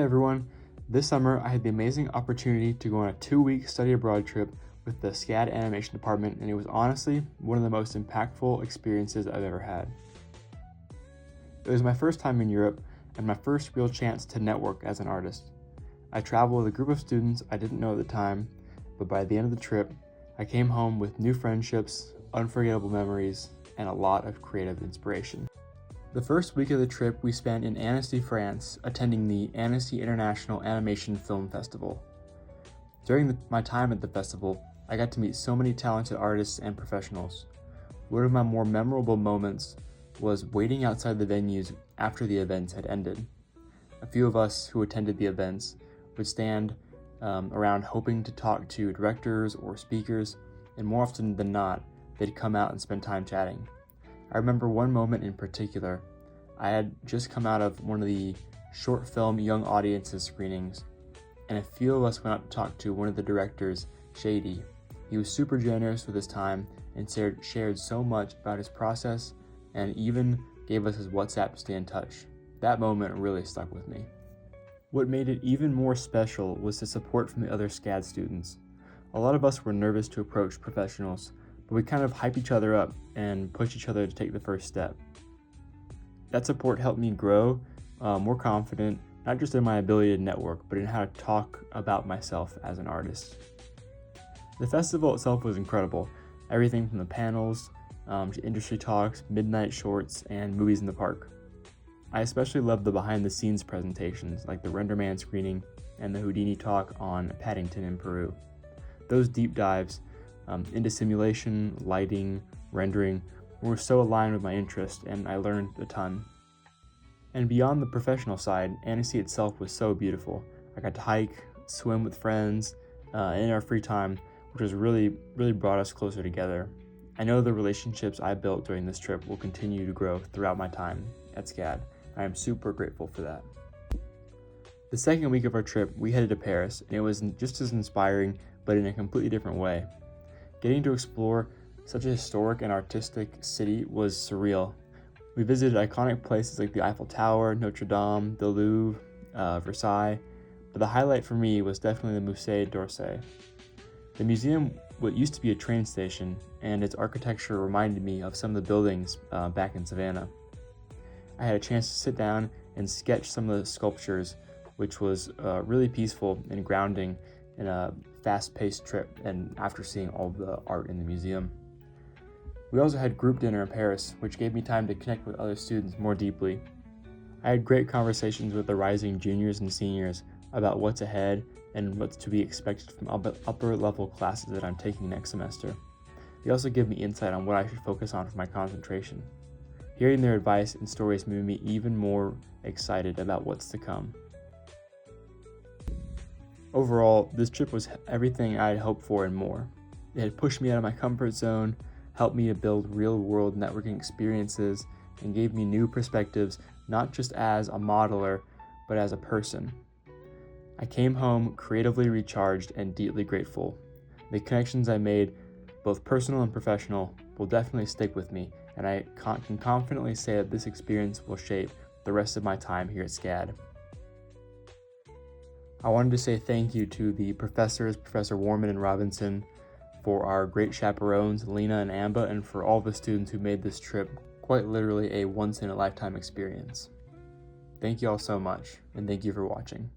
everyone. This summer, I had the amazing opportunity to go on a 2-week study abroad trip with the SCAD animation department, and it was honestly one of the most impactful experiences I've ever had. It was my first time in Europe and my first real chance to network as an artist. I traveled with a group of students I didn't know at the time, but by the end of the trip, I came home with new friendships, unforgettable memories, and a lot of creative inspiration. The first week of the trip we spent in Annecy, France, attending the Annecy International Animation Film Festival. During my time at the festival, I got to meet so many talented artists and professionals. One of my more memorable moments was waiting outside the venues after the events had ended. A few of us who attended the events would stand around hoping to talk to directors or speakers, and more often than not, they'd come out and spend time chatting. I remember one moment in particular. I had just come out of one of the short film young audiences screenings, and a few of us went up to talk to one of the directors, Shady. He was super generous with his time and shared so much about his process, and even gave us his WhatsApp to stay in touch. That moment really stuck with me. What made it even more special was the support from the other SCAD students. A lot of us were nervous to approach professionals, but we kind of hype each other up and push each other to take the first step. That support helped me grow more confident, not just in my ability to network, but in how to talk about myself as an artist. The festival itself was incredible. Everything from the panels to industry talks, midnight shorts, and movies in the park. I especially loved the behind-the-scenes presentations, like the Renderman screening and the Houdini talk on Paddington in Peru. Those deep dives into simulation, lighting, rendering were so aligned with my interest, and I learned a ton. And beyond the professional side, Annecy itself was so beautiful. I got to hike, swim with friends in our free time, which was really brought us closer together. I know the relationships I built during this trip will continue to grow throughout my time at SCAD. I am super grateful for that. The second week of our trip, we headed to Paris, and it was just as inspiring, but in a completely different way. Getting to explore such a historic and artistic city was surreal. We visited iconic places like the Eiffel Tower, Notre Dame, the Louvre, Versailles, but the highlight for me was definitely the Musée d'Orsay. The museum what used to be a train station, and its architecture reminded me of some of the buildings back in Savannah. I had a chance to sit down and sketch some of the sculptures, which was really peaceful and grounding in a fast-paced trip, and after seeing all the art in the museum. We also had group dinner in Paris, which gave me time to connect with other students more deeply. I had great conversations with the rising juniors and seniors about what's ahead and what's to be expected from upper-level classes that I'm taking next semester. They also give me insight on what I should focus on for my concentration. Hearing their advice and stories made me even more excited about what's to come. Overall, this trip was everything I had hoped for and more. It had pushed me out of my comfort zone, helped me to build real-world networking experiences, and gave me new perspectives, not just as a modeler, but as a person. I came home creatively recharged and deeply grateful. The connections I made, both personal and professional, will definitely stick with me, and I can confidently say that this experience will shape the rest of my time here at SCAD. I wanted to say thank you to the professors, Professor Warman and Robinson, for our great chaperones, Lena and Amba, and for all the students who made this trip quite literally a once-in-a-lifetime experience. Thank you all so much, and thank you for watching.